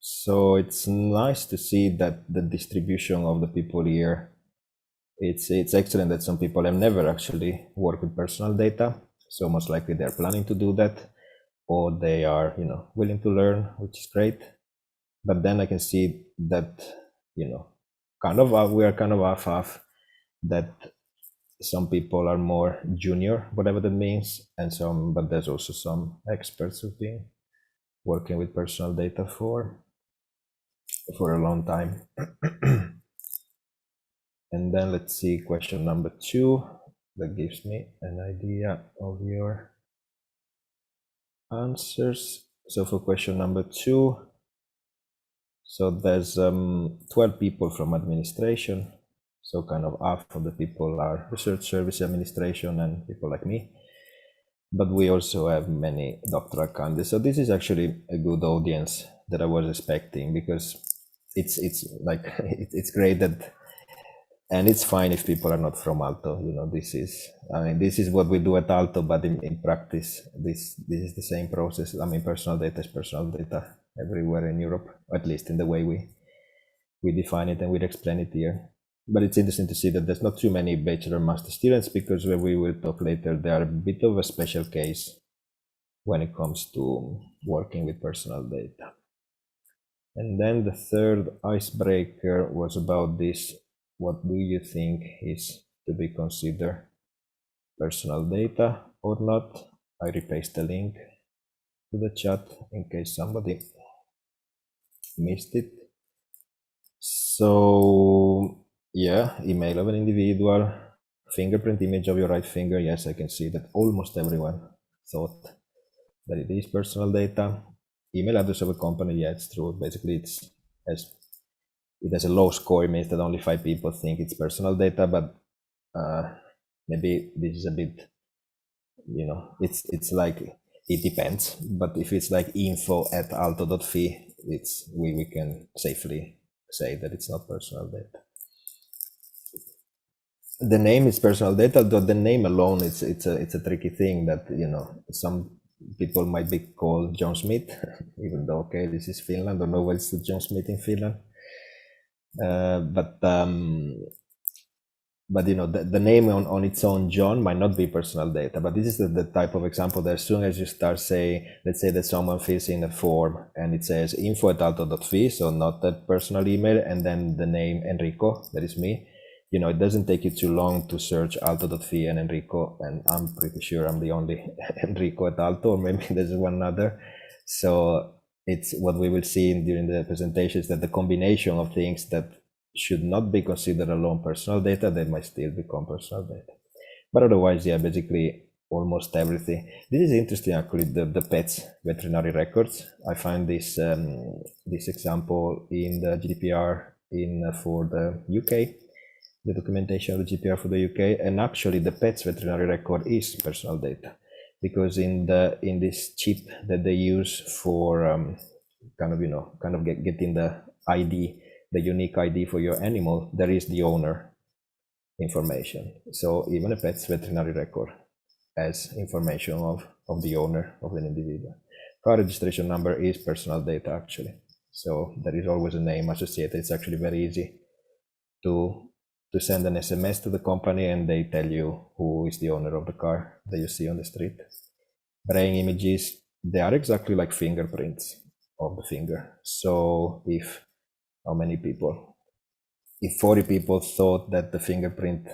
So it's nice to see that the distribution of the people here, it's excellent that some people have never actually worked with personal data. So most likely they're planning to do that, or they are, willing to learn, which is great. But then I can see that, we are kind of half-half, that some people are more junior, whatever that means, but there's also some experts who've been working with personal data for a long time. And then let's see question number 2. That gives me an idea of your answers. So for question number 2, so there's 12 people from administration. So kind of half of the people are research service administration and people like me. But we also have many doctoral candidates. So this is actually a good audience that I was expecting, because it's like it's great that, and it's fine if people are not from Aalto. This is what we do at Aalto, but in practice, this is the same process. Personal data is personal data everywhere in Europe, at least in the way we define it and we explain it here. But it's interesting to see that there's not too many bachelor master students, because when we will talk later, they are a bit of a special case when it comes to working with personal data. And then the third icebreaker was about this: what do you think is to be considered personal data or not? I repaste the link to the chat in case somebody missed it. So yeah, email of an individual, fingerprint image of your right finger. Yes, I can see that almost everyone thought that it is personal data. Email address of a company. Yeah, it's true. Basically, it has a low score. It means that only 5 people think it's personal data, but maybe this is a bit, it's like, it depends. But if it's like info@aalto.fi, we can safely say that it's not personal data. The name is personal data, though the name alone, it's a tricky thing, that some people might be called John Smith, even though, okay, this is Finland, or no, it's John Smith in Finland. But the name on its own, John, might not be personal data. But this is the type of example that as soon as you start saying, let's say that someone fills in a form and it says info@aalto.fi, so not that personal email, and then the name Enrico, that is me. It doesn't take you too long to search aalto.fi and Enrico, and I'm pretty sure I'm the only Enrico at Aalto, or maybe there's one other. So it's what we will see during the presentation, is that the combination of things that should not be considered alone personal data, they might still become personal data. But otherwise, yeah, basically almost everything. This is interesting, actually, the pets veterinary records. I find this example in the GDPR for the UK, the documentation of the GDPR for the UK, and actually the pets veterinary record is personal data, because in this chip that they use for getting the ID, the unique ID for your animal, there is the owner information. So even a pet's veterinary record has information of the owner of an individual. Car registration number is personal data, actually. So there is always a name associated. It's actually very easy to send an SMS to the company and they tell you who is the owner of the car that you see on the street. Brain images, they are exactly like fingerprints of the finger. So if 40 people thought that the fingerprint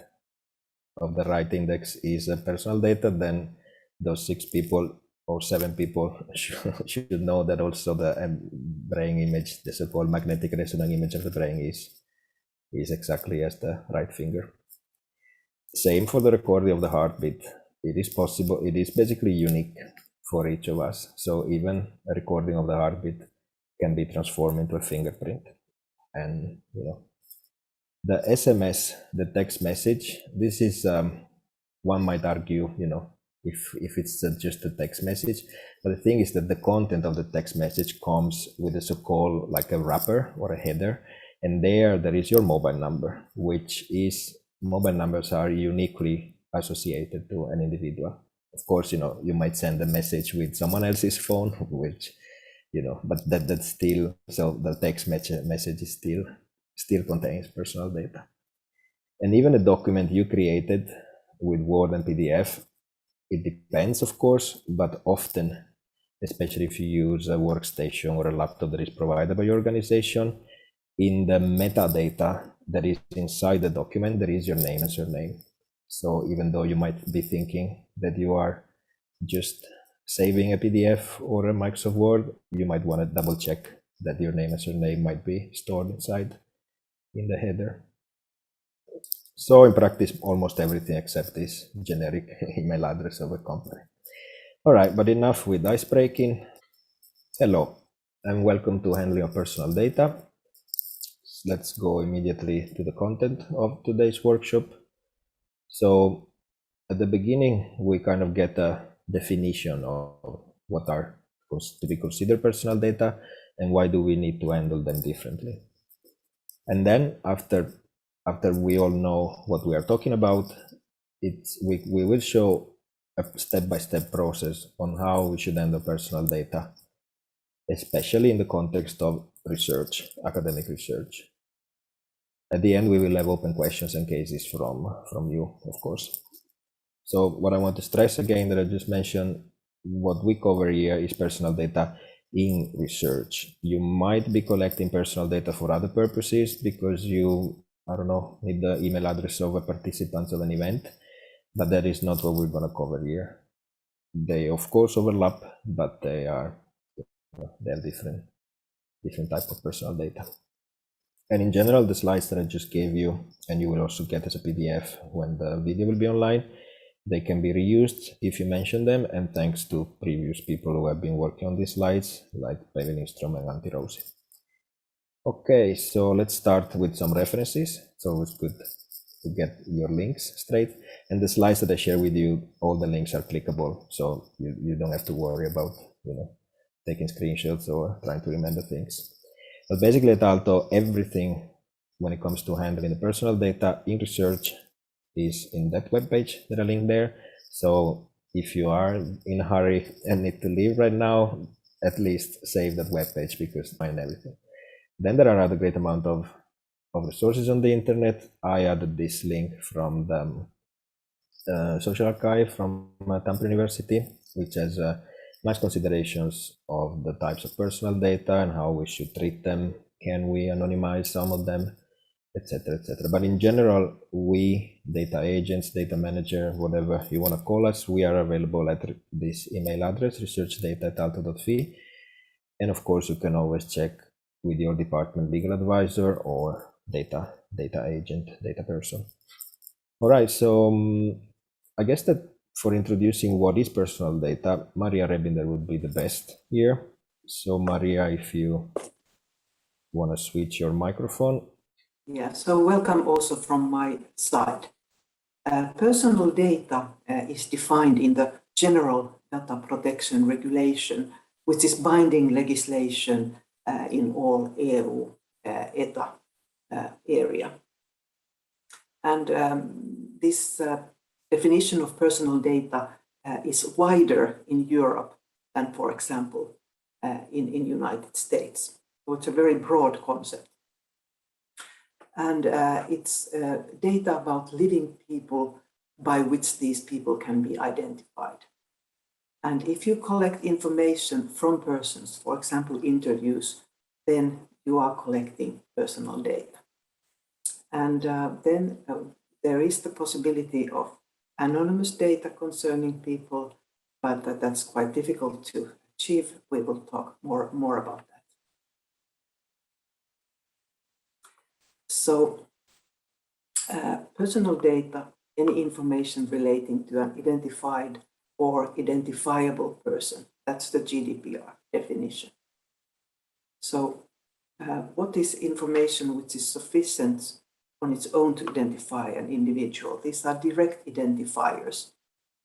of the right index is a personal data, then those 6 people or 7 people should know that also the brain image, the so-called magnetic resonance image of the brain is exactly as the right finger. Same for the recording of the heartbeat. It is possible, it is basically unique for each of us. So even a recording of the heartbeat can be transformed into a fingerprint. And the SMS, the text message, this is one might argue, if it's just a text message. But the thing is that the content of the text message comes with a so-called like a wrapper or a header, and there is your mobile number, which is, mobile numbers are uniquely associated to an individual. Of course, you might send a message with someone else's phone, which but that's still, so the text message is still contains personal data. And even a document you created with Word and PDF, it depends, of course, but often, especially if you use a workstation or a laptop that is provided by your organization, in the metadata that is inside the document, there is your name and surname. So even though you might be thinking that you are just saving a PDF or a Microsoft Word, you might want to double check that your name and surname might be stored inside in the header. So in practice, almost everything except this generic email address of a company. All right, but enough with ice breaking. Hello, and welcome to Handling of Personal Data. Let's go immediately to the content of today's workshop. So at the beginning, we kind of get a definition of what are to be considered personal data and why do we need to handle them differently. And then after we all know what we are talking about, we will show a step-by-step process on how we should handle personal data, especially in the context of research, academic research. At the end, we will have open questions and cases from you, of course. So what I want to stress again that I just mentioned, what we cover here is personal data in research. You might be collecting personal data for other purposes because you, I don't know, need the email address of a participant of an event, but that is not what we're going to cover here. They of course overlap, but they're different type of personal data. And in general, the slides that I just gave you, and you will also get as a PDF when the video will be online, they can be reused if you mention them, and thanks to previous people who have been working on these slides, like Päivi Lindström and Antti Rousi. Okay, so let's start with some references. It's always good to get your links straight. And the slides that I share with you, all the links are clickable, so you don't have to worry about taking screenshots or trying to remember things. But basically at Aalto, everything when it comes to handling the personal data in research is in that webpage that I linked there. So if you are in a hurry and need to leave right now, at least save that webpage because find everything. Then there are other great amount of resources on the internet. I added this link from the social archive from Tampere University, which has nice considerations of the types of personal data and how we should treat them. Can we anonymize some of them, etc., etc. But in general, we, data agents, data manager, whatever you want to call us, we are available at this email address, researchdata@aalto.fi. And of course, you can always check with your department legal advisor or data agent, data person. All right, so I guess that for introducing what is personal data, Maria Rebinder would be the best here. So Maria, if you want to switch your microphone. Yeah, so welcome also from my side. Personal data is defined in the General Data Protection Regulation, which is binding legislation in all EU ETA area. And this definition of personal data is wider in Europe than, for example, in United States. So it's a very broad concept. And it's data about living people by which these people can be identified. And if you collect information from persons, for example, interviews, then you are collecting personal data. And then there is the possibility of anonymous data concerning people, but that's quite difficult to achieve. We will talk more about that. So personal data, any information relating to an identified or identifiable person, that's the GDPR definition. So what is information which is sufficient on its own to identify an individual? These are direct identifiers.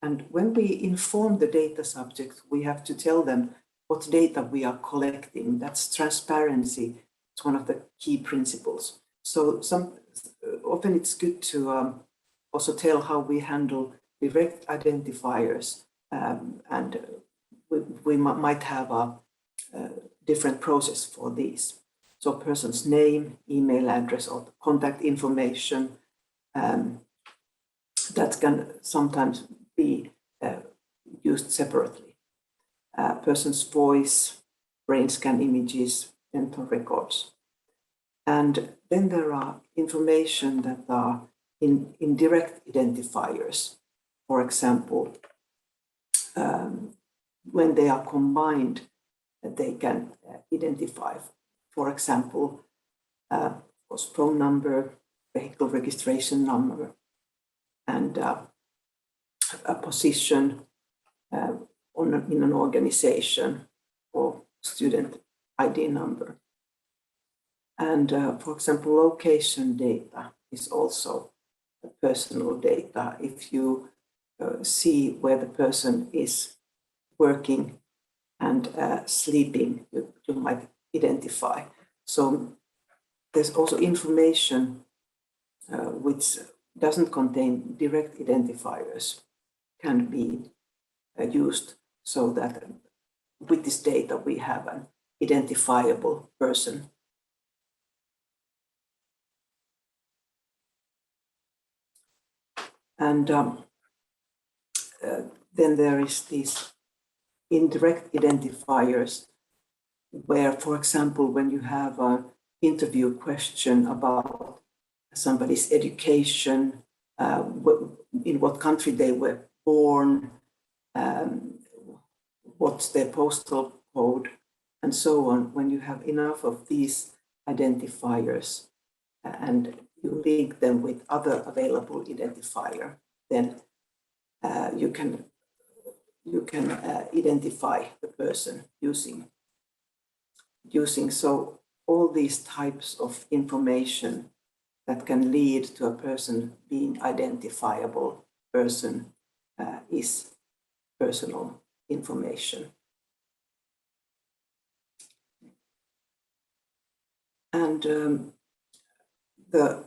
And when we inform the data subject, we have to tell them what data we are collecting. That's transparency. It's one of the key principles. So often it's good to also tell how we handle direct identifiers, and we might have different process for these. So person's name, email address, or contact information that can sometimes be used separately. Person's voice, brain scan images, dental records. And then there are information that are indirect identifiers. For example, when they are combined, they can identify, for example, phone number, vehicle registration number, and a position in an organization, or student ID number. And for example, location data is also personal data. If you see where the person is working and sleeping, you might identify. So there's also information which doesn't contain direct identifiers can be used, so that with this data we have an identifiable person. And then there is these indirect identifiers where, for example, when you have an interview question about somebody's education, in what country they were born, what's their postal code, and so on. When you have enough of these identifiers and you link them with other available identifier, then you can identify the person using. So all these types of information that can lead to a person being identifiable person is personal information. And the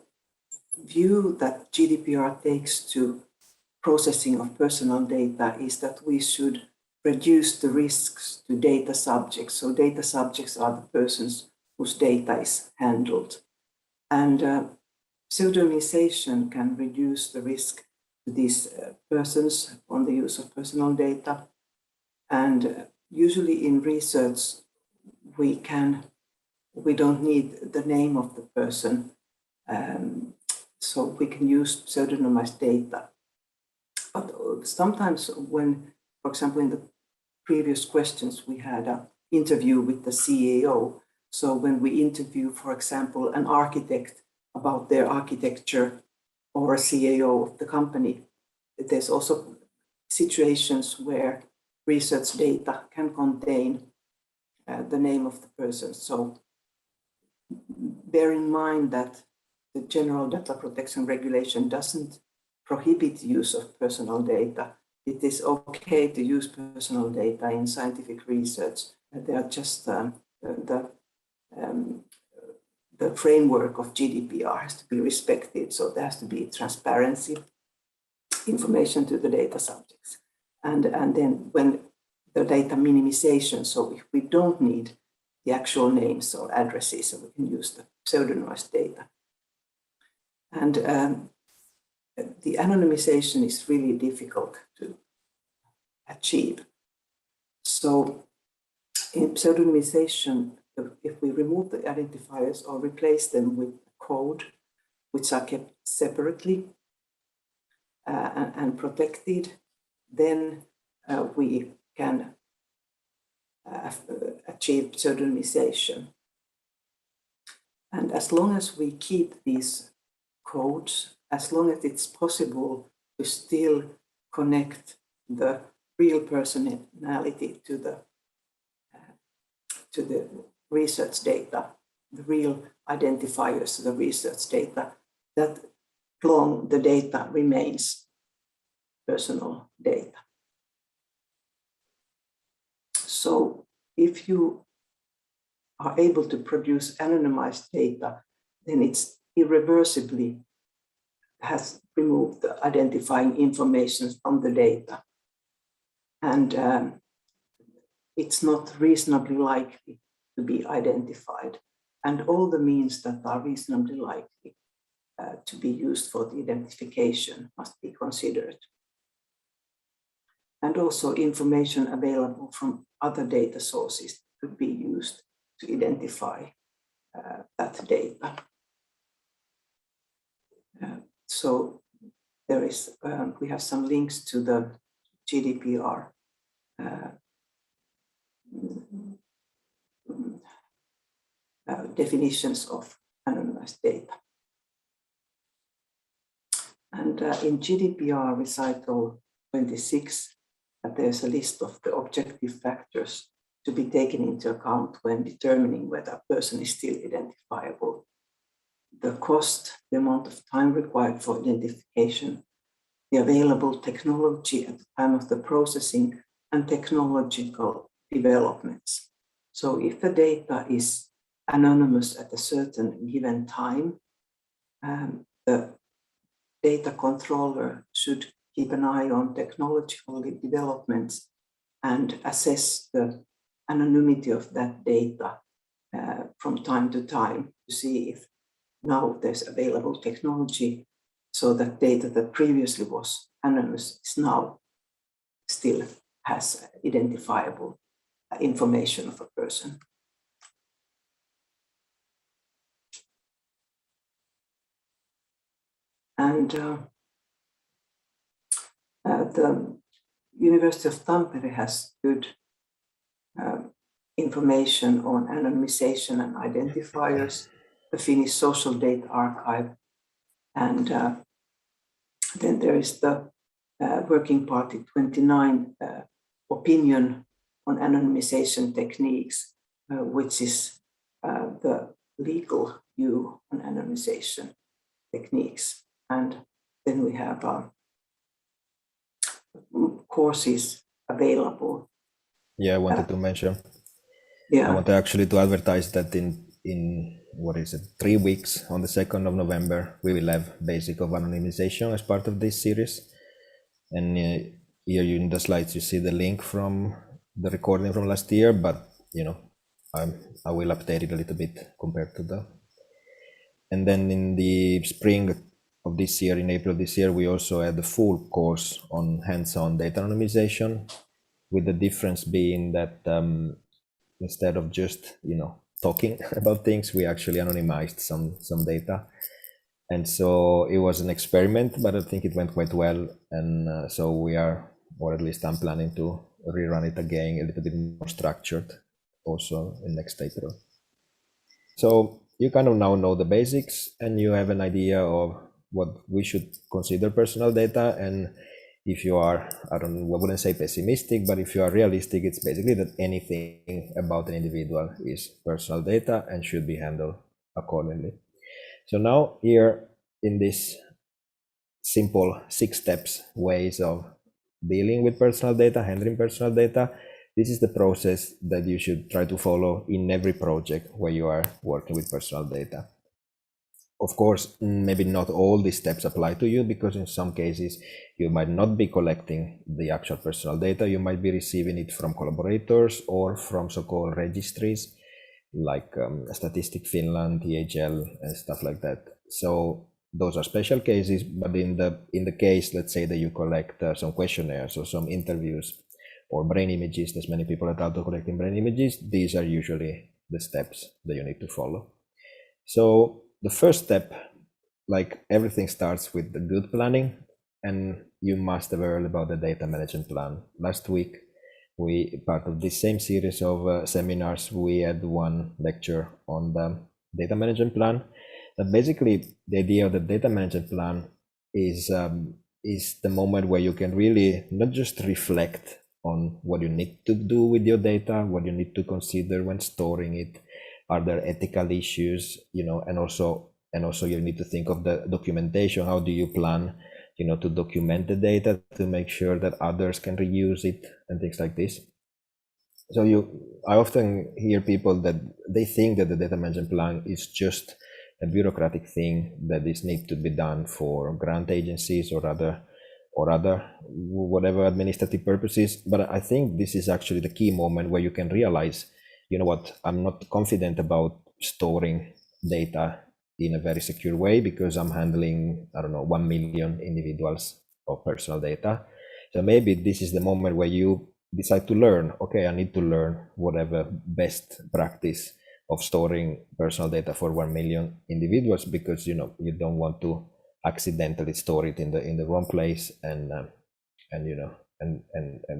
view that GDPR takes to processing of personal data is that we should reduce the risks to data subjects. So data subjects are the persons whose data is handled. And pseudonymization can reduce the risk to these persons on the use of personal data. And usually in research, we don't need the name of the person, so we can use pseudonymized data. But sometimes when, for example, in the previous questions, we had an interview with the CEO. So when we interview, for example, an architect about their architecture, or a CEO of the company, there's also situations where research data can contain the name of the person. So bear in mind that the General Data Protection Regulation doesn't prohibit use of personal data. It is okay to use personal data in scientific research. They are just the framework of GDPR has to be respected. So there has to be transparency, information to the data subjects. And then when the data minimization, so if we don't need the actual names or addresses, so we can use the pseudonymized data. And the anonymization is really difficult to achieve. So in pseudonymization, if we remove the identifiers or replace them with code, which are kept separately and protected, then we can achieve pseudonymization. And as long as we keep these codes, as long as it's possible to still connect the real personality to the research data, the real identifiers to the research data, that long the data remains personal data. So if you are able to produce anonymized data, then it's irreversibly has removed the identifying information from the data. And it's not reasonably likely to be identified, and all the means that are reasonably likely to be used for the identification must be considered. And also information available from other data sources could be used to identify that data. So there is, we have some links to the GDPR definitions of anonymized data. And in GDPR recital 26, there's a list of the objective factors to be taken into account when determining whether a person is still identifiable. The cost, the amount of time required for identification, the available technology at the time of the processing, and technological developments. So if the data is anonymous at a certain given time, the data controller should keep an eye on technological developments and assess the anonymity of that data from time to time to see if now there's available technology so that data that previously was anonymous is now still has identifiable information of a person. And the University of Tampere has good information on anonymization and identifiers, the Finnish Social Data Archive, and then there is the Working Party 29 opinion on anonymization techniques, which is the legal view on anonymization techniques. And then we have courses available. Yeah, I wanted to mention. Yeah. I want actually to advertise that in what is it, 3 weeks, on the 2nd of November, we will have basic of anonymization as part of this series. And here in the slides, you see the link from the recording from last year, but you know, I will update it a little bit compared to the. And then in the spring of this year, in April this year, we also had the full course on hands-on data anonymization, with the difference being that instead of just, you know, talking about things, we actually anonymized some data. And so it was an experiment, but I think it went quite well. And so we are, or at least I'm planning to rerun it again, a little bit more structured, also in next April. So you kind of now know the basics, and you have an idea of what we should consider personal data. And if you are, I wouldn't say pessimistic, but if you are realistic, it's basically that anything about an individual is personal data and should be handled accordingly. So now here in this simple 6 steps ways of dealing with personal data, handling personal data, this is the process that you should try to follow in every project where you are working with personal data. Of course, maybe not all these steps apply to you, because in some cases you might not be collecting the actual personal data. You might be receiving it from collaborators or from so-called registries like Statistic Finland, THL, and stuff like that. So those are special cases, but in the case, let's say that you collect some questionnaires or some interviews or brain images, there's many people at Aalto collecting brain images, these are usually the steps that you need to follow. So the first step, like everything, starts with the good planning, and you must have heard about the data management plan. Last week, part of this same series of seminars, we had one lecture on the data management plan. But basically, the idea of the data management plan is the moment where you can really not just reflect on what you need to do with your data, what you need to consider when storing it. Are there ethical issues, you know, and also you need to think of the documentation. How do you plan, you know, to document the data to make sure that others can reuse it and things like this. So I often hear people that they think that the data management plan is just a bureaucratic thing that is need to be done for grant agencies or other whatever administrative purposes. But I think this is actually the key moment where you can realize you know what, I'm not confident about storing data in a very secure way because I'm handling, I don't know, 1 million individuals of personal data. So maybe this is the moment where you decide to learn, okay, I need to learn whatever best practice of storing personal data for 1 million individuals, because, you know, you don't want to accidentally store it in the wrong place and you know, and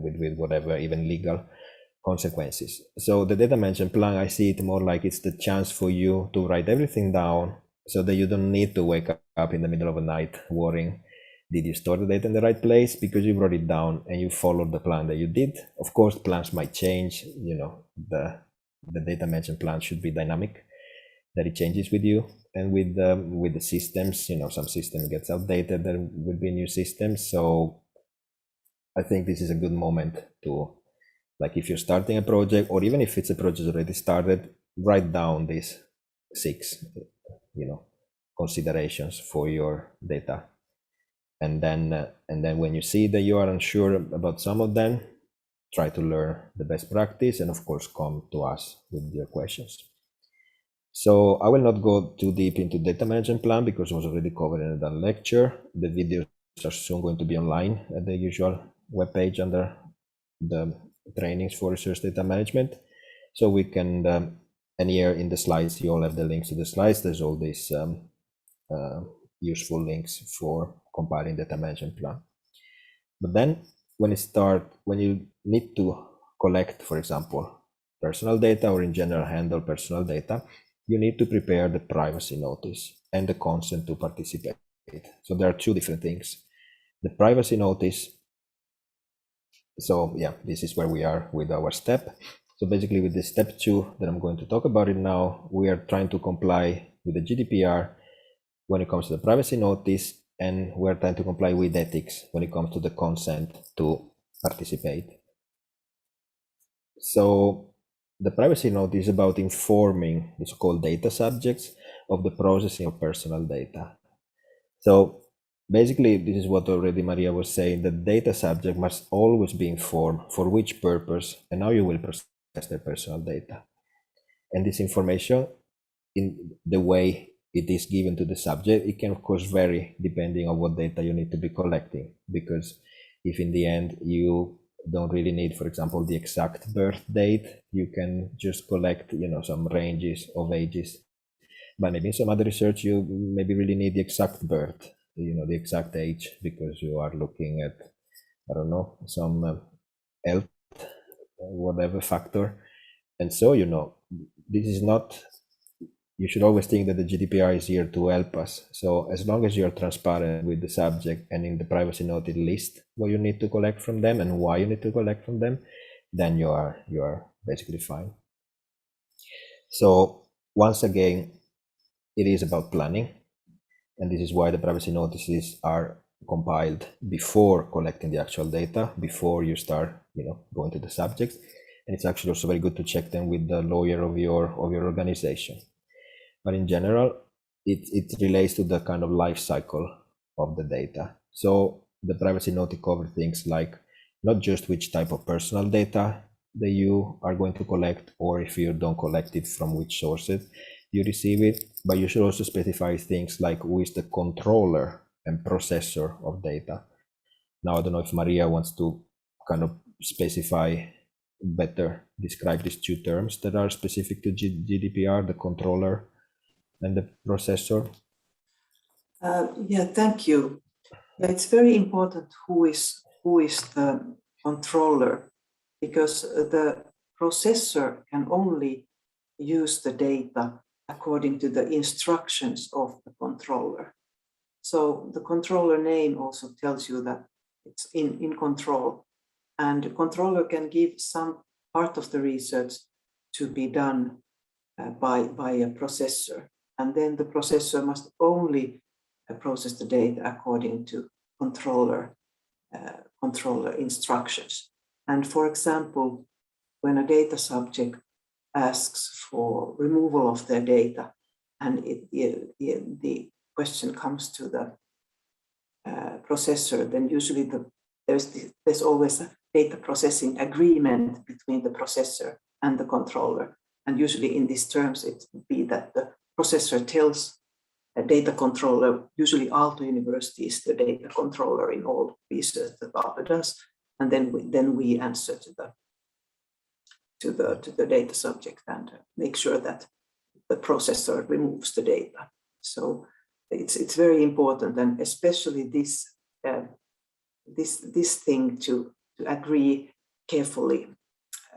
with whatever, even legal consequences. So the data management plan, I see it more like it's the chance for you to write everything down so that you don't need to wake up in the middle of the night worrying, did you store the data in the right place? Because you wrote it down and you followed the plan that you did. Of course, plans might change, you know, the data management plan should be dynamic, that it changes with you and with the systems, you know, some system gets outdated, there will be new systems. So I think this is a good moment to, like, if you're starting a project, or even if it's a project already started, write down these 6, you know, considerations for your data. And then when you see that you are unsure about some of them, try to learn the best practice, and of course come to us with your questions. So I will not go too deep into data management plan because it was already covered in the lecture. The videos are soon going to be online at the usual webpage under the trainings for research data management. So we can, and here in the slides, you all have the links to the slides. There's all these useful links for compiling data management plan. But then when you need to collect, for example, personal data, or in general handle personal data, you need to prepare the privacy notice and the consent to participate. So there are 2 different things. The privacy notice, so yeah, this is where we are with our step. So basically with the step 2 that I'm going to talk about it now, we are trying to comply with the GDPR when it comes to the privacy notice, and we're trying to comply with ethics when it comes to the consent to participate. So the privacy notice is about informing the so-called data subjects of the processing of personal data. So basically, this is what already Maria was saying, the data subject must always be informed for which purpose and how you will process their personal data. And this information, in the way it is given to the subject, it can of course vary depending on what data you need to be collecting, because if in the end you don't really need, for example, the exact birth date, you can just collect, you know, some ranges of ages. But maybe in some other research you maybe really need the exact birth, you know, the exact age, because you are looking at, I don't know, some health, whatever factor. And so, you know, this is not, you should always think that the GDPR is here to help us. So as long as you're transparent with the subject and in the privacy notice list what you need to collect from them and why you need to collect from them, then you are basically fine. So once again, it is about planning, and this is why the privacy notices are compiled before collecting the actual data, before you start, you know, going to the subjects. And it's actually also very good to check them with the lawyer of your organization. But in general, it relates to the kind of life cycle of the data. So the privacy notice covers things like not just which type of personal data that you are going to collect, or if you don't collect it, from which sources you receive it, but you should also specify things like who is the controller and processor of data. Now, I don't know if Maria wants to kind of specify better, describe these 2 terms that are specific to GDPR, the controller and the processor. Yeah, thank you. Yeah, it's very important who is the controller, because the processor can only use the data according to the instructions of the controller. So the controller name also tells you that it's in control, and the controller can give some part of the research to be done by a processor, and then the processor must only process the data according to controller instructions. And for example, when a data subject asks for removal of their data, and the question comes to the processor, then usually there's always a data processing agreement between the processor and the controller. And usually in these terms, it would be that the processor tells a data controller, usually Aalto University is the data controller in all research that Aalto does, and then we answer to the data subject and make sure that the processor removes the data. So it's very important, and especially this thing to agree carefully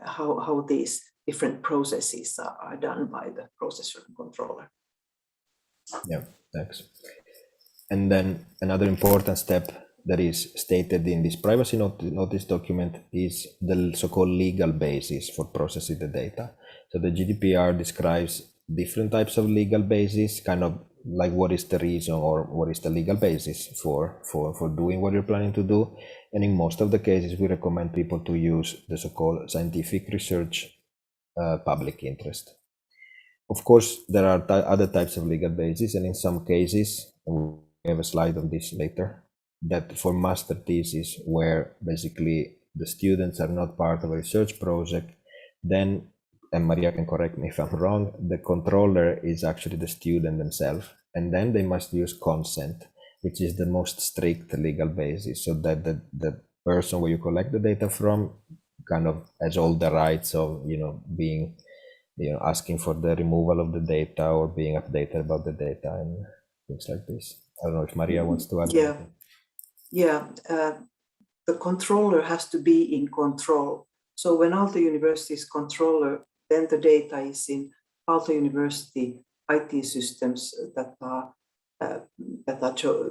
how these different processes are done by the processor and controller. Yeah, thanks. And then another important step that is stated in this privacy notice document is the so-called legal basis for processing the data. So the GDPR describes different types of legal basis, kind of like what is the reason or what is the legal basis for doing what you're planning to do. And in most of the cases, we recommend people to use the so-called scientific research public interest. Of course, there are other types of legal basis, and in some cases, we have a slide on this later, that for master thesis, where basically the students are not part of a research project, then, and Maria can correct me if I'm wrong, the controller is actually the student themselves, and then they must use consent, which is the most strict legal basis, so that the person where you collect the data from kind of has all the rights of, being, asking for the removal of the data or being updated about the data and things like this. I don't know if Maria wants to add anything. Yeah, the controller has to be in control. So when Aalto University is controller, then the data is in Aalto University IT systems that are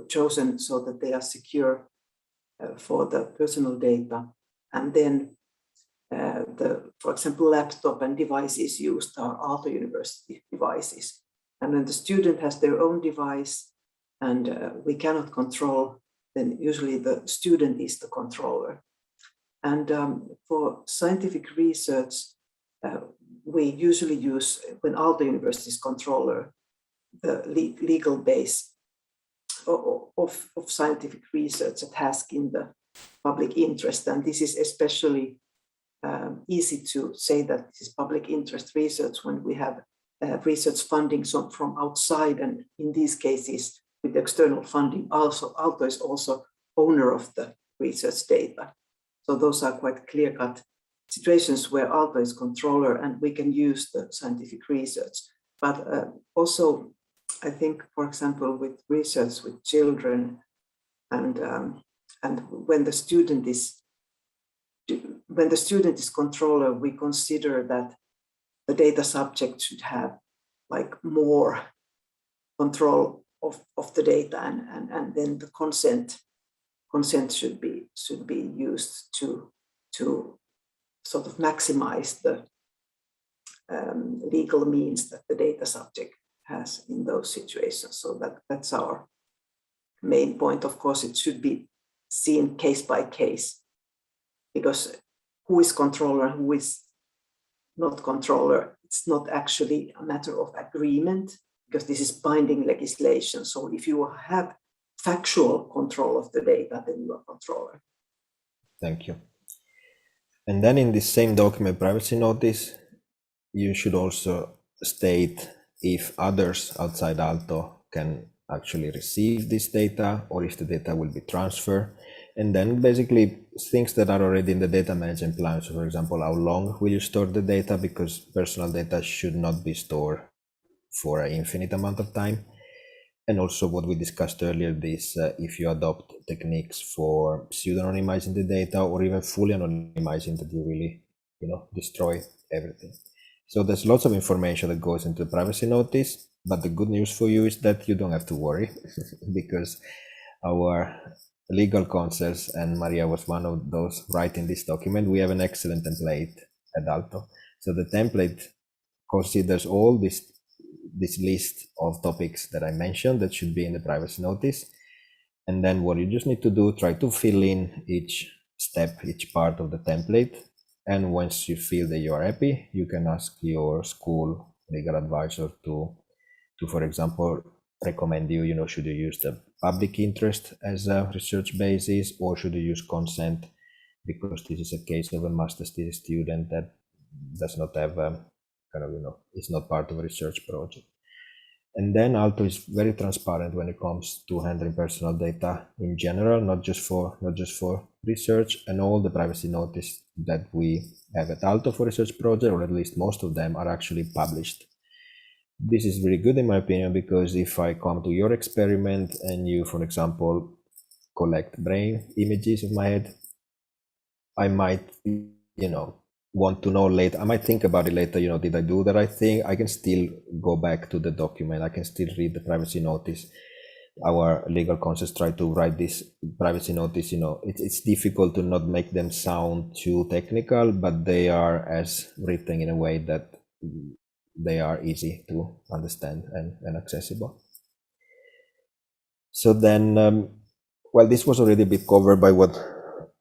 chosen so that they are secure for the personal data. And then for example, laptop and devices used are Aalto University devices. And when the student has their own device and we cannot control, then usually the student is the controller. And for scientific research, we usually use, when Aalto University is controller, the legal base of scientific research that has in the public interest. And this is especially easy to say that this is public interest research when we have research funding from outside, and in these cases with external funding, also Aalto is also owner of the research data. So those are quite clear-cut situations where Aalto is controller and we can use the scientific research. But also, I think, for example, with research with children, and when the student is controller, we consider that the data subject should have like more control of the data, and then the consent should be used to sort of maximize the legal means that the data subject has in those situations. So that's our main point. Of course, it should be seen case by case, because who is controller and who is not controller, it's not actually a matter of agreement, because this is binding legislation. So if you have factual control of the data, then you are controller. Thank you. And then in this same document privacy notice, you should also state if others outside Aalto can actually receive this data, or if the data will be transferred. And then basically things that are already in the data management plan. So for example, how long will you store the data, because personal data should not be stored for an infinite amount of time. And also what we discussed earlier, this if you adopt techniques for pseudo-anonymizing the data, or even fully anonymizing, that you really, destroy everything. So there's lots of information that goes into the privacy notice, but the good news for you is that you don't have to worry because our legal counsels, and Maria was one of those writing this document, we have an excellent template at Aalto. So the template considers all this list of topics that I mentioned that should be in the privacy notice. And then what you just need to do, try to fill in each step, each part of the template. And once you feel that you are happy, you can ask your school legal advisor to for example, recommend you, should you use the public interest as a research basis, or should you use consent, because this is a case of a master's thesis student that does not have kind of, it's not part of a research project. And then Aalto is very transparent when it comes to handling personal data in general, not just for research, and all the privacy notice that we have at Aalto for research project, or at least most of them, are actually published. This is really good in my opinion, because if I come to your experiment and you, for example, collect brain images of my head, I might, want to know later. I might think about it later, did I do the right thing? I can still go back to the document. I can still read the privacy notice. Our legal counsels try to write this privacy notice, it's difficult to not make them sound too technical, but they are as written in a way that they are easy to understand and accessible. So then, well, this was already a bit covered by what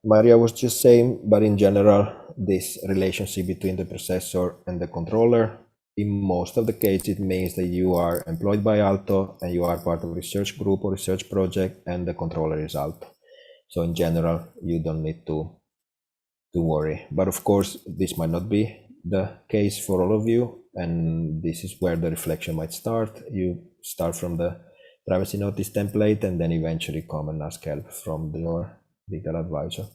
Maria was just saying, but in general, this relationship between the processor and the controller, in most of the cases, it means that you are employed by Aalto and you are part of a research group or research project, and the controller is Aalto. So in general, you don't need to worry. But of course, this might not be the case for all of you, and this is where the reflection might start. You start from the privacy notice template and then eventually come and ask help from your legal advisor.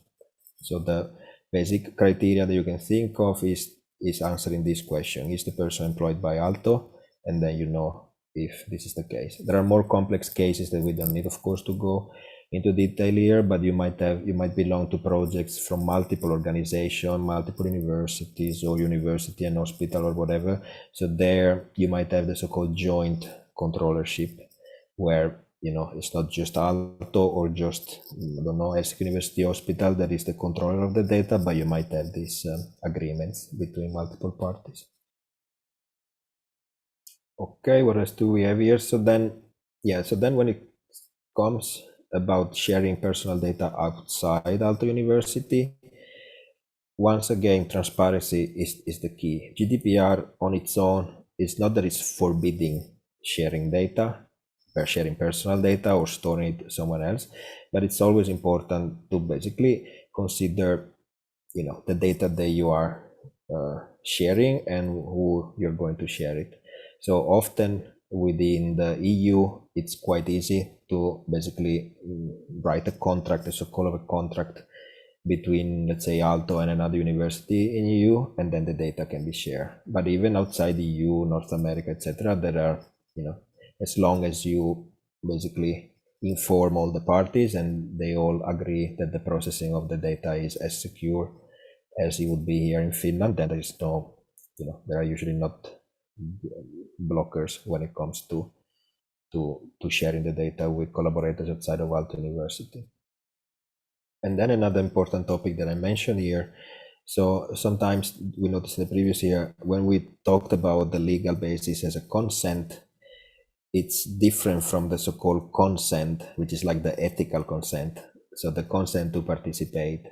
So the basic criteria that you can think of is answering this question: is the person employed by Aalto? And then you know if this is the case. There are more complex cases that we don't need, of course, to go into detail here, but you might belong to projects from multiple organizations, multiple universities, or university and hospital or whatever. So there you might have the so-called joint controllership, where it's not just Aalto or just, I don't know, Helsinki University Hospital that is the controller of the data, but you might have these agreements between multiple parties. Okay, what else do we have here? So then when it comes about sharing personal data outside Aalto University, once again, transparency is the key. GDPR on its own is not that it's forbidding sharing data, sharing personal data or storing it somewhere else, but it's always important to basically consider, the data that you are sharing and who you're going to share it. So often within the EU, it's quite easy to basically write a contract, a so-called contract between, let's say, Aalto and another university in EU, and then the data can be shared. But even outside the EU, North America, etc., there are, as long as you basically inform all the parties and they all agree that the processing of the data is as secure as it would be here in Finland, then there is no, there are usually not blockers when it comes to sharing the data with collaborators outside of Aalto University. And then another important topic that I mentioned here. So sometimes we noticed in the previous year, when we talked about the legal basis as a consent, it's different from the so-called consent, which is like the ethical consent. So the consent to participate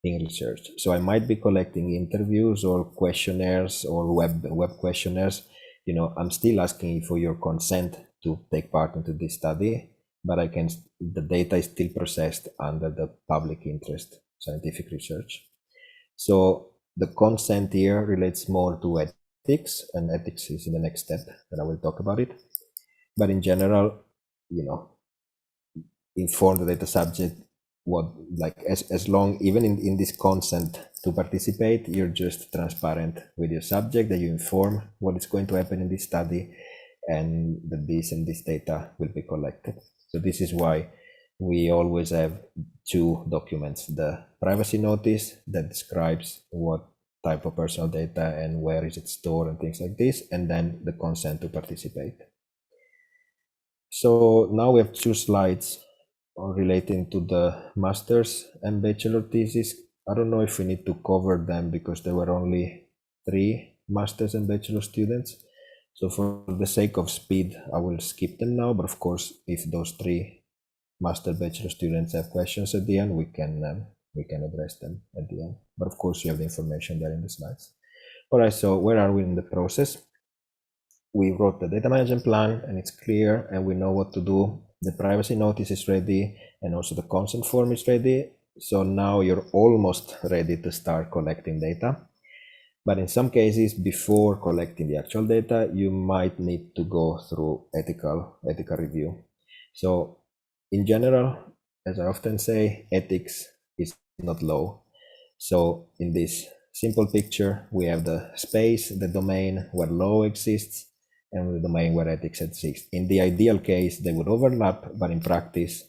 in research. So I might be collecting interviews or questionnaires or web questionnaires. I'm still asking you for your consent to take part into this study, but the data is still processed under the public interest scientific research. So the consent here relates more to ethics, and ethics is in the next step, and I will talk about it. But in general, inform the data subject as long, even in this consent to participate, you're just transparent with your subject, that you inform what is going to happen in this study, and that this and this data will be collected. So this is why we always have two documents: the privacy notice that describes what type of personal data and where is it stored and things like this, and then the consent to participate. So now we have two slides relating to the master's and bachelor thesis. I don't know if we need to cover them because there were only 3 master's and bachelor students. So for the sake of speed, I will skip them now. But of course, if those 3 master bachelor students have questions at the end, we can address them at the end. But of course, you have the information there in the slides. All right, so where are we in the process? We wrote the data management plan and it's clear and we know what to do. The privacy notice is ready and also the consent form is ready. So now you're almost ready to start collecting data. But in some cases, before collecting the actual data, you might need to go through ethical review. So in general, as I often say, ethics is not law. So in this simple picture, we have the space, the domain where law exists, and the domain where ethics exists. In the ideal case, they would overlap, but in practice,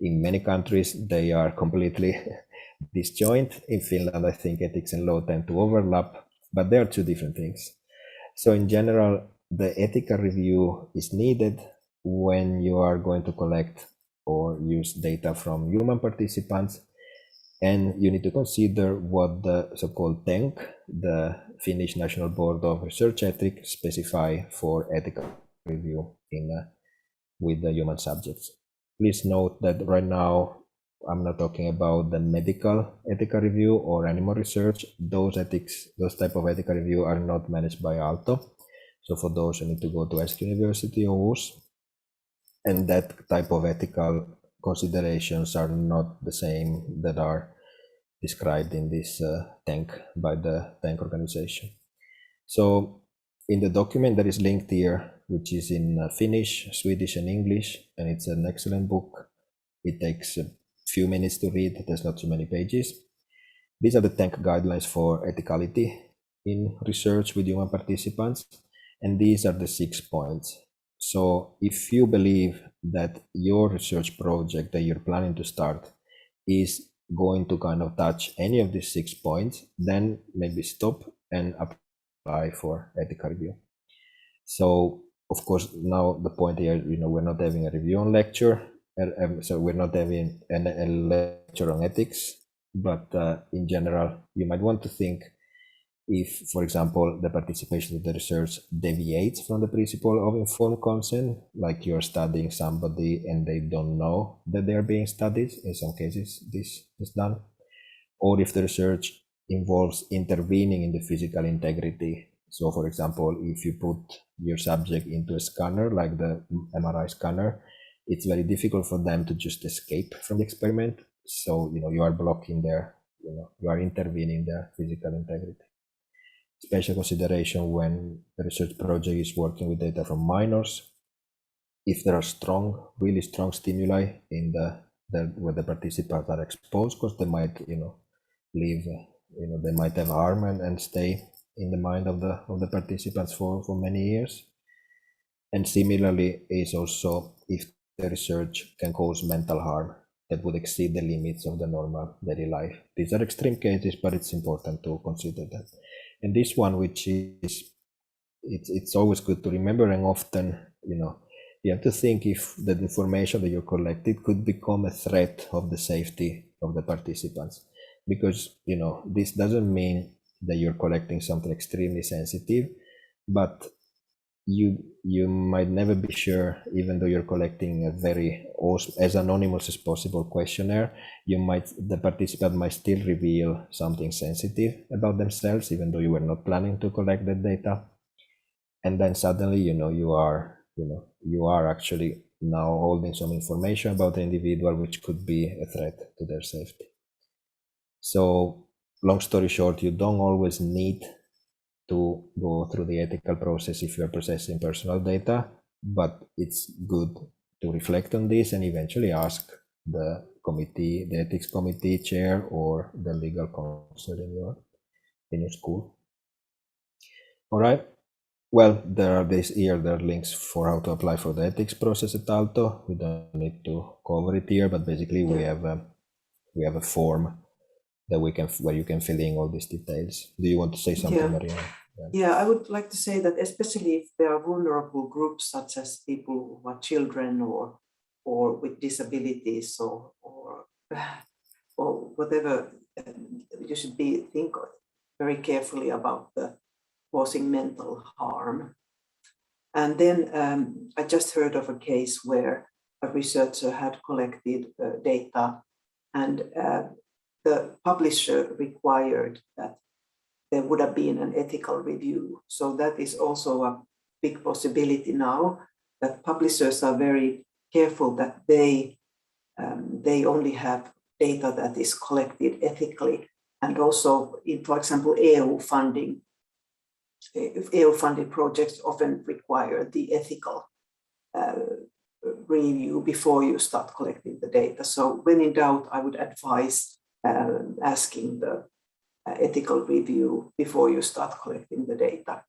in many countries, they are completely disjoint. In Finland, I think ethics and law tend to overlap, but they are two different things. So in general, the ethical review is needed when you are going to collect or use data from human participants, and you need to consider what the so-called TENK, the Finnish National Board of Research Ethics, specify for ethical review with the human subjects. Please note that right now, I'm not talking about the medical ethical review or animal research. Those type of ethical review are not managed by Aalto. So for those, you need to go to Esk University or Ås. And that type of ethical considerations are not the same that are described in this TENK by the TENK organization. So in the document that is linked here, which is in Finnish, Swedish, and English, and it's an excellent book. It takes a few minutes to read. There's not too many pages. These are the TENK guidelines for ethicality in research with human participants, and these are the 6 points. So if you believe that your research project that you're planning to start is going to kind of touch any of these 6 points, then maybe stop and apply for ethical review. So of course, now the point here, we're not having a review on lecture, so we're not having a lecture on ethics, but in general, you might want to think if, for example, the participation in the research deviates from the principle of informed consent, like you're studying somebody and they don't know that they're being studied. In some cases, this is done. Or if the research involves intervening in the physical integrity. So, for example, if you put your subject into a scanner, like the MRI scanner, it's very difficult for them to just escape from the experiment. So, you are blocking their, you are intervening in their physical integrity. Special consideration when the research project is working with data from minors. If there are really strong stimuli in where the participants are exposed, because they might, live, they might have harm and stay in the mind of the participants for many years. And similarly is also if the research can cause mental harm that would exceed the limits of the normal daily life. These are extreme cases, but it's important to consider that. And this one, which is, it's always good to remember, and often, you have to think if the information that you collected could become a threat of the safety of the participants. Because, this doesn't mean that you're collecting something extremely sensitive, but you might never be sure, even though you're collecting a very as anonymous as possible questionnaire, the participant might still reveal something sensitive about themselves, even though you were not planning to collect that data. And then suddenly, you are actually now holding some information about the individual, which could be a threat to their safety. So long story short, you don't always need to go through the ethical process if you're processing personal data, but it's good to reflect on this and eventually ask the ethics committee chair or the legal counsel in your school. All right. Well, there are links for how to apply for the ethics process at Aalto. We don't need to cover it here, but basically we have a form that where you can fill in all these details. Do you want to say something, Maria? Yeah, I would like to say that especially if there are vulnerable groups such as people who are children or with disabilities or whatever, you should think very carefully about the causing mental harm. And then I just heard of a case where a researcher had collected data and the publisher required that there would have been an ethical review. So that is also a big possibility now, that publishers are very careful that they only have data that is collected ethically. And also, for example, EU funding, EU-funded projects often require the ethical review before you start collecting the data. So when in doubt, I would advise asking the ethical review before you start collecting the data.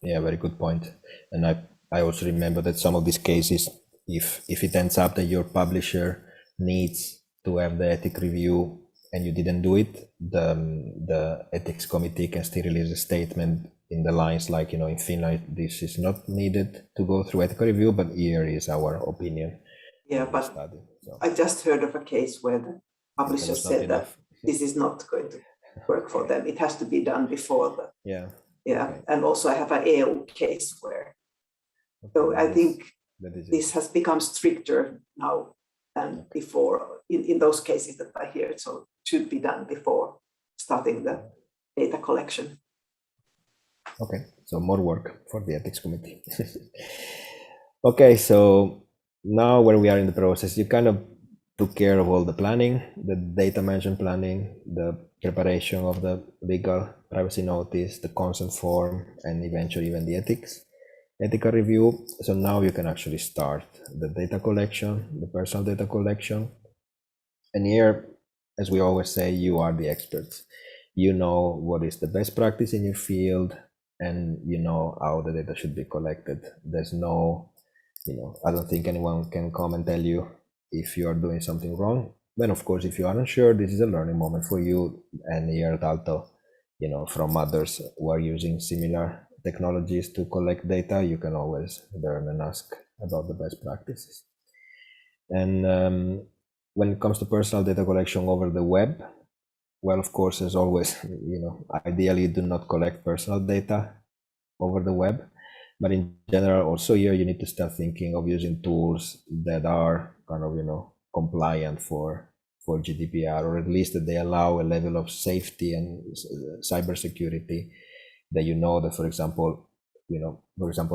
Yeah, very good point. And I also remember that some of these cases, if it ends up that your publisher needs to have the ethic review and you didn't do it, the ethics committee can still release a statement in the lines like, in Finland, this is not needed to go through ethical review, but here is our opinion. Yeah, but study, so. I just heard of a case where the publisher said that this is not going to work for them. It has to be done before the. Yeah. Okay. And also I have an EU case where. Okay, so I think this has become stricter now than before in those cases that I hear. So it should be done before starting the data collection. Okay, so more work for the ethics committee. Okay, so now where we are in the process, you kind of took care of all the planning, the data management planning, the preparation of the legal privacy notice, the consent form, and eventually even the ethical review. So now you can actually start the data collection, the personal data collection. And here, as we always say, you are the experts. You know what is the best practice in your field, and you know how the data should be collected. There's no, I don't think anyone can come and tell you if you are doing something wrong. Then of course, if you aren't sure, this is a learning moment for you. And here at Aalto, from others who are using similar technologies to collect data, you can always learn and ask about the best practices. And when it comes to personal data collection over the web, well, of course, as always, ideally do not collect personal data over the web. But in general, also here, you need to start thinking of using tools that are kind of, compliant for GDPR, or at least that they allow a level of safety and cybersecurity that that, for example,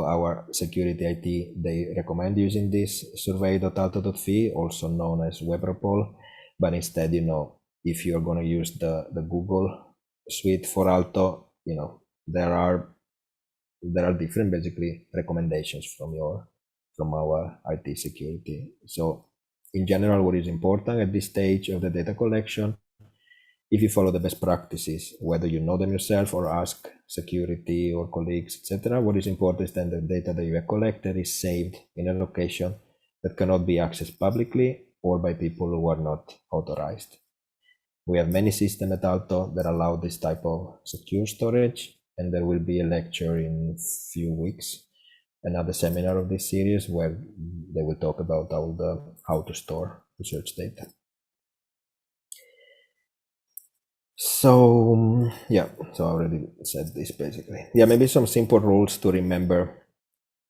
our security IT, they recommend using this survey.aalto.fi, also known as WebRopoll. But instead, if you're going to use the Google suite for Aalto, there are different basically recommendations from our IT security. So in general, what is important at this stage of the data collection, if you follow the best practices, whether you know them yourself or ask security or colleagues, etc., what is important is that the data that you have collected is saved in a location that cannot be accessed publicly or by people who are not authorized. We have many systems at Aalto that allow this type of secure storage, and there will be a lecture in a few weeks, another seminar of this series where they will talk about how to store research data. So yeah, so I already said this basically. Yeah, maybe some simple rules to remember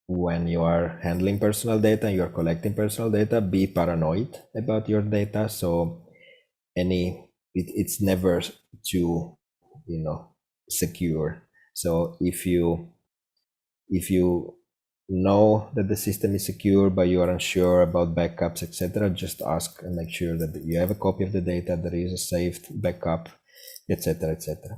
when you are handling personal data and you are collecting personal data. Be paranoid about your data. So it's never too secure. So if you know that the system is secure but you are unsure about backups, etc., just ask and make sure that you have a copy of the data, there is a saved backup, etc., etc.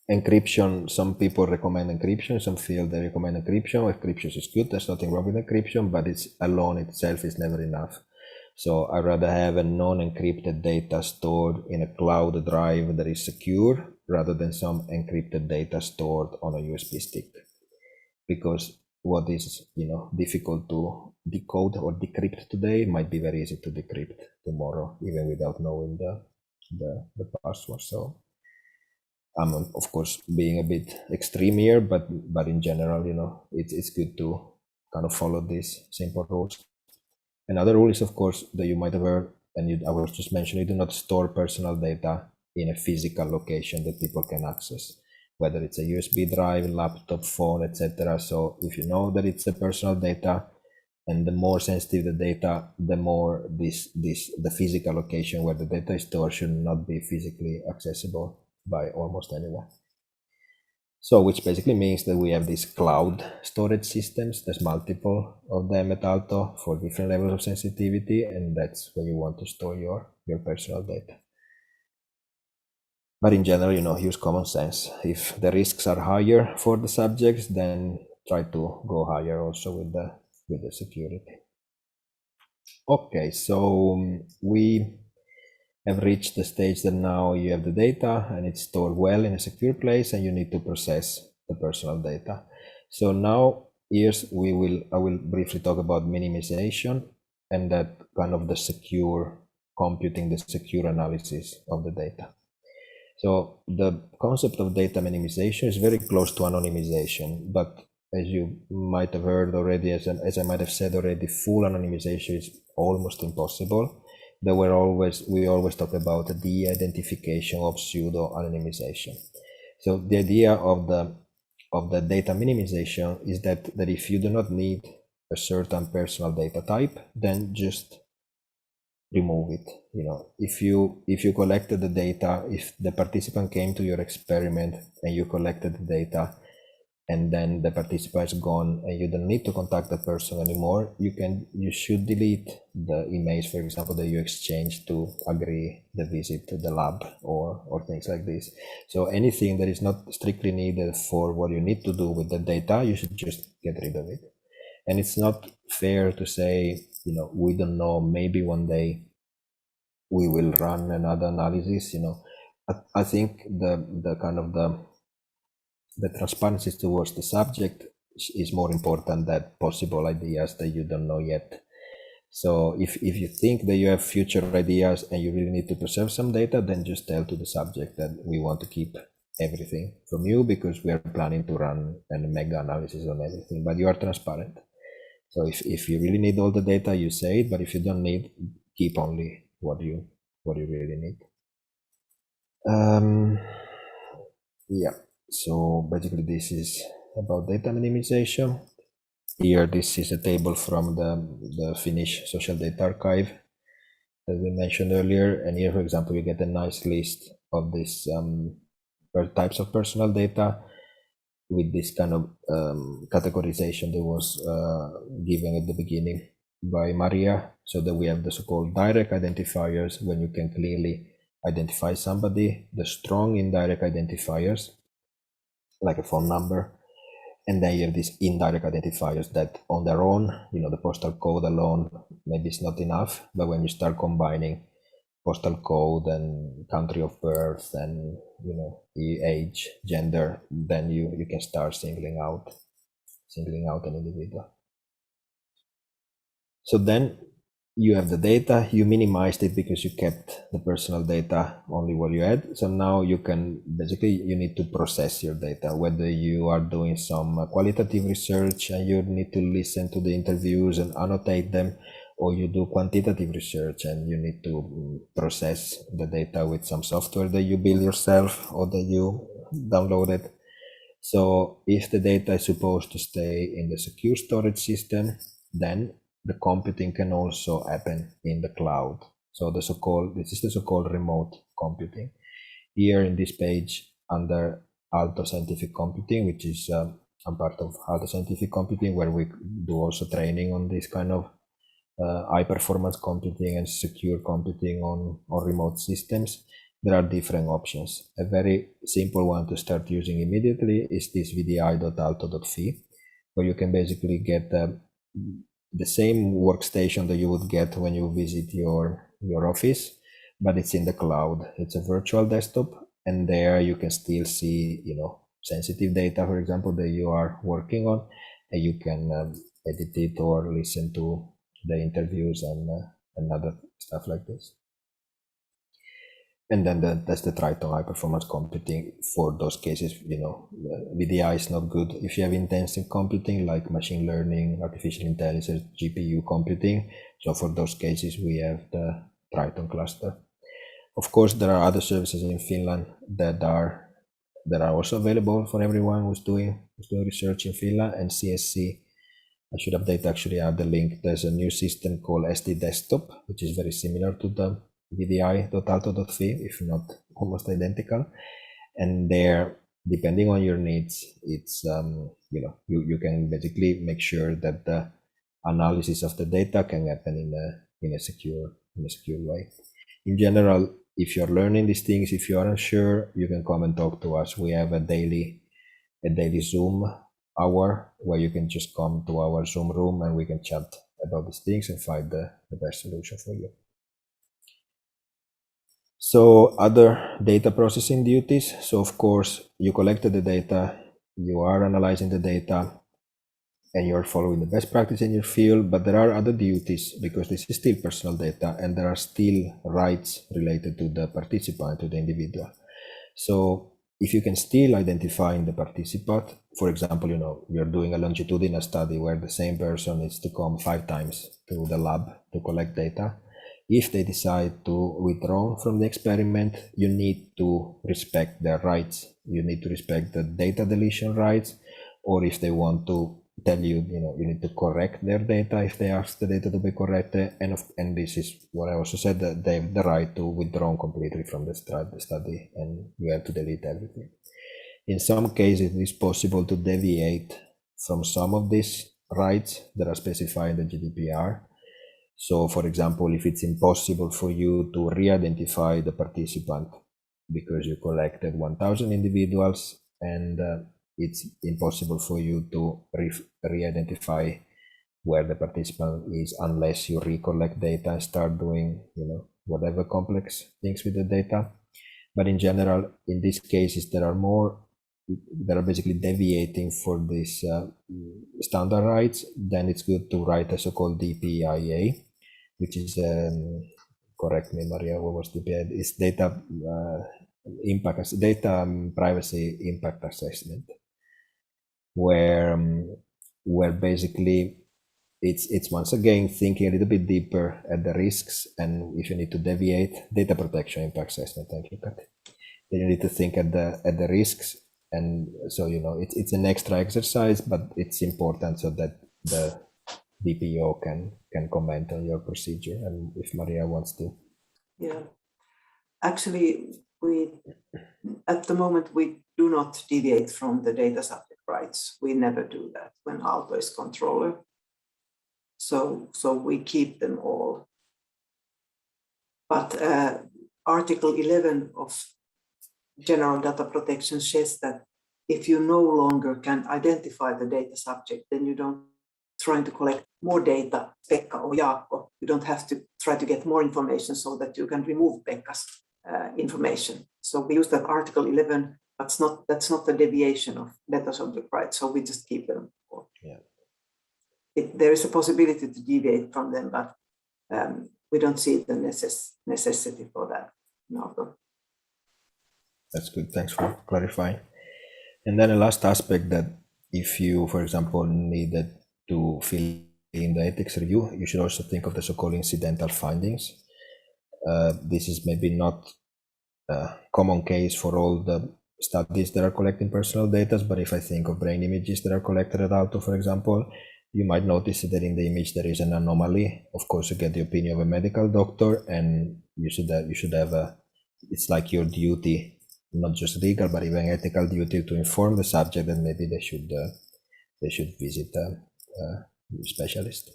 Encryption, some people recommend encryption, some feel they recommend encryption. Encryption is good, there's nothing wrong with encryption, but it's alone itself is never enough. So I'd rather have a non-encrypted data stored in a cloud drive that is secure rather than some encrypted data stored on a USB stick. Because what is difficult to decode or decrypt today might be very easy to decrypt tomorrow, even without knowing the password. So I'm of course being a bit extreme here, but in general, it's good to kind of follow these simple rules. Another rule is, of course, that you might have heard, and I was just mentioning, you do not store personal data in a physical location that people can access, whether it's a USB drive, laptop, phone, etc. So if you know that it's a personal data, and the more sensitive the data, the more the physical location where the data is stored should not be physically accessible by almost anyone. So which basically means that we have these cloud storage systems. There's multiple of them at Aalto for different levels of sensitivity, and that's where you want to store your personal data. But in general, use common sense. If the risks are higher for the subjects, then try to go higher also with the security. Okay, so we have reached the stage that now you have the data and it's stored well in a secure place, and you need to process the personal data. So now I will briefly talk about minimization and that kind of the secure computing, the secure analysis of the data. So the concept of data minimization is very close to anonymization, but as you might have heard already, as I might have said already, full anonymization is almost impossible. We always talk about the identification of pseudo anonymization. So the idea of the data minimization is that if you do not need a certain personal data type, then just remove it. If you collected the data, if the participant came to your experiment and you collected the data, and then the participant is gone and you don't need to contact the person anymore, you should delete the emails, for example, that you exchanged to agree the visit to the lab or things like this. So anything that is not strictly needed for what you need to do with the data, you should just get rid of it. And it's not fair to say, we don't know, maybe one day we will run another analysis. I think the kind of the transparency towards the subject is more important than possible ideas that you don't know yet. So if you think that you have future ideas and you really need to preserve some data, then just tell to the subject that we want to keep everything from you because we are planning to run a mega analysis on everything, but you are transparent. So if you really need all the data, you say it, but if you don't need, keep only what you really need. Yeah, so basically this is about data minimization. Here, this is a table from the Finnish Social Data Archive that we mentioned earlier. And here, for example, you get a nice list of these types of personal data with this kind of categorization that was given at the beginning by Maria, so that we have the so-called direct identifiers when you can clearly identify somebody, the strong indirect identifiers, like a phone number, and then you have these indirect identifiers that on their own, the postal code alone, maybe it's not enough, but when you start combining postal code and country of birth and age, gender, then you can start singling out an individual. So then you have the data, you minimized it because you kept the personal data only what you had. So now you need to process your data, whether you are doing some qualitative research and you need to listen to the interviews and annotate them, or you do quantitative research and you need to process the data with some software that you build yourself or that you downloaded. So if the data is supposed to stay in the secure storage system, then the computing can also happen in the cloud. So this is the so-called remote computing. Here in this page under Aalto Scientific Computing, which is I'm part of Aalto Scientific Computing, where we do also training on this kind of high performance computing and secure computing on remote systems. There are different options. A very simple one to start using immediately is this vdi.aalto.fi, where you can basically get the same workstation that you would get when you visit your office, but it's in the cloud. It's a virtual desktop, and there you can still see, sensitive data, for example, that you are working on, and you can edit it or listen to the interviews and other stuff like this. And then that's the Triton high performance computing for those cases. VDI is not good if you have intensive computing like machine learning, artificial intelligence, GPU computing. So for those cases, we have the Triton cluster. Of course, there are other services in Finland that are also available for everyone who's doing research in Finland. And CSC, I should actually add the link. There's a new system called SD Desktop, which is very similar to the vdi.aalto.fi, if not almost identical. And there, depending on your needs, it's you can basically make sure that the analysis of the data can happen in a secure way. In general, if you're learning these things, if you aren't sure, you can come and talk to us. We have a daily Zoom hour where you can just come to our Zoom room and we can chat about these things and find the best solution for you. So other data processing duties. So of course, you collected the data, you are analyzing the data, and you're following the best practice in your field, but there are other duties because this is still personal data and there are still rights related to the participant, to the individual. So if you can still identify in the participant, for example, you're doing a longitudinal study where the same person needs to come 5 times to the lab to collect data. If they decide to withdraw from the experiment, you need to respect their rights. You need to respect the data deletion rights, or if they want to tell you, you need to correct their data if they ask the data to be corrected. And this is what I also said, that they have the right to withdraw completely from the study and you have to delete everything. In some cases, it is possible to deviate from some of these rights that are specified in the GDPR. So for example, if it's impossible for you to re-identify the participant because you collected 1,000 individuals and it's impossible for you to re-identify where the participant is unless you recollect data and start doing, whatever complex things with the data. But in general, in these cases, there are basically deviating for these standard rights. Then it's good to write a so-called DPIA, which is, correct me, Maria, what was DPIA? It's data privacy impact assessment, where basically it's once again thinking a little bit deeper at the risks, and if you need to deviate, data protection impact assessment. Thank you, Kathy. Then you need to think at the risks, and so it's an extra exercise, but it's important so that the DPO can comment on your procedure, and if Maria wants to. Yeah, actually, at the moment we do not deviate from the data subject rights. We never do that when Aalto is controller. So we keep them all. But Article 11 of General Data Protection says that if you no longer can identify the data subject, then you don't try to collect more data, Pekka or Jaakko. You don't have to try to get more information so that you can remove Pekka's information. So we use that Article 11, but that's not a deviation of data subject rights. So we just keep them. Yeah. There is a possibility to deviate from them, but we don't see the necessity for that. No. That's good. Thanks for clarifying. And then the last aspect, that if you, for example, needed to fill in the ethics review, you should also think of the so-called incidental findings. This is maybe not a common case for all the studies that are collecting personal data, but if I think of brain images that are collected at Aalto, for example, you might notice that in the image there is an anomaly. Of course, you get the opinion of a medical doctor, and you should have it's like your duty, not just legal, but even ethical duty, to inform the subject that maybe they should visit a specialist.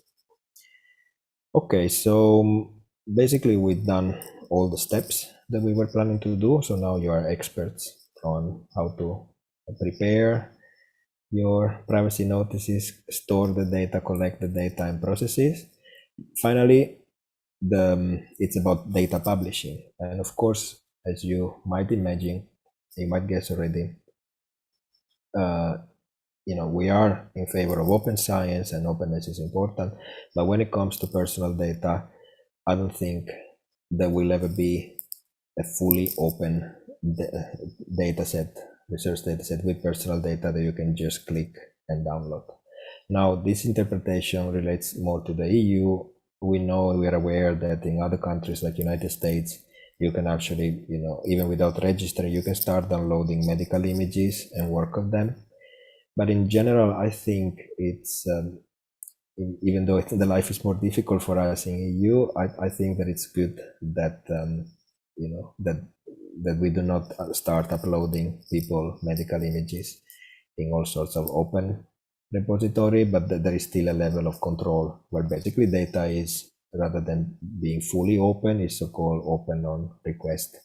Okay, so basically we've done all the steps that we were planning to do. So now you are experts on how to prepare your privacy notices, store the data, collect the data, and process it. Finally, it's about data publishing. And of course, as you might imagine, you might guess already, we are in favor of open science, and openness is important. But when it comes to personal data, I don't think there will ever be a fully open research data set with personal data that you can just click and download. Now, this interpretation relates more to the EU. We are aware that in other countries like United States, you can actually, even without registering, you can start downloading medical images and work on them. But in general, I think it's, even though the life is more difficult for us in EU, I think that it's good that, that we do not start uploading people medical images in all sorts of open repository, but that there is still a level of control where basically data is rather than being fully open, is so-called open on request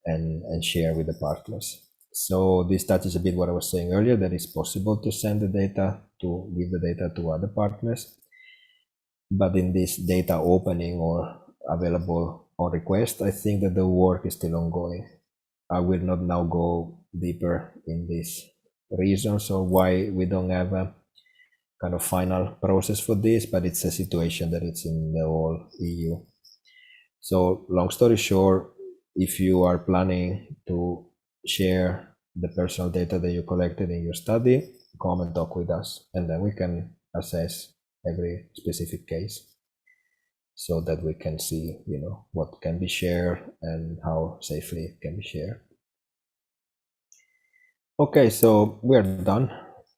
and share with the partners. So this touches a bit what I was saying earlier, that it's possible to send the data, to give the data to other partners. But in this data opening or available on request, I think that the work is still ongoing. I will not now go deeper in these reasons or why we don't have a kind of final process for this, but it's a situation that it's in the whole EU. So long story short, if you are planning to share the personal data that you collected in your study, come and talk with us, and then we can assess every specific case so that we can see, what can be shared and how safely it can be shared. Okay, so we are done,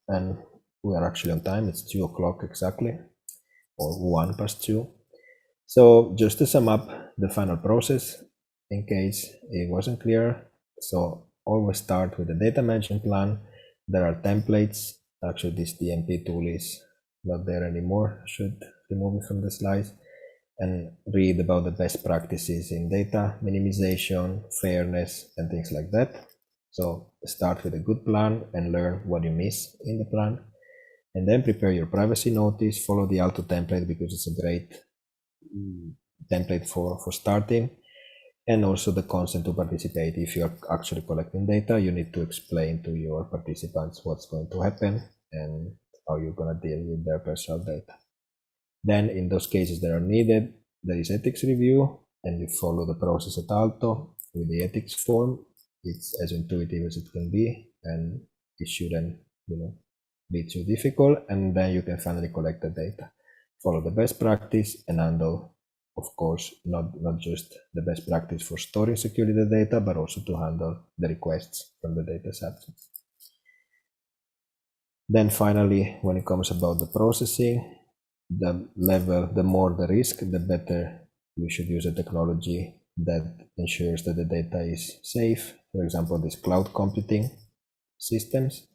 and we are actually on time. It's 2 o'clock exactly, or 2:01. So just to sum up the final process, in case it wasn't clear, so always start with the data management plan. There are templates. Actually, this DMP tool is not there anymore. I should remove it from the slides. And read about the best practices in data minimization, fairness, and things like that. So start with a good plan and learn what you miss in the plan. And then prepare your privacy notice, follow the Aalto template because it's a great template for starting. And also the consent to participate. If you're actually collecting data, you need to explain to your participants what's going to happen and how you're going to deal with their personal data. Then in those cases that are needed, there is ethics review, and you follow the process at Aalto with the ethics form. It's as intuitive as it can be, and it shouldn't, be too difficult. And then you can finally collect the data, follow the best practice, and handle, of course, not just the best practice for storing securely the data, but also to handle the requests from the data subjects. Then finally, when it comes about the processing, the more the risk, the better you should use a technology that ensures that the data is safe. For example, these cloud computing systems.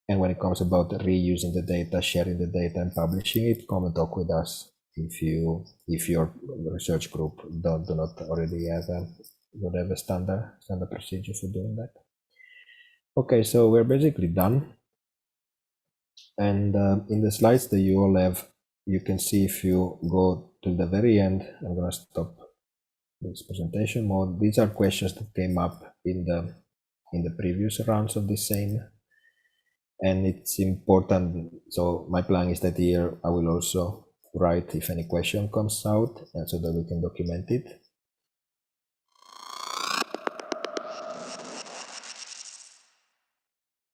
And when it comes about reusing the data, sharing the data, and publishing it, come and talk with us if your research group do not already have whatever standard procedure for doing that. Okay, so we're basically done. And in the slides that you all have, you can see if you go to the very end, I'm going to stop this presentation mode. These are questions that came up in the previous rounds of the same. And it's important. So my plan is that here I will also write if any question comes out, and so that we can document it.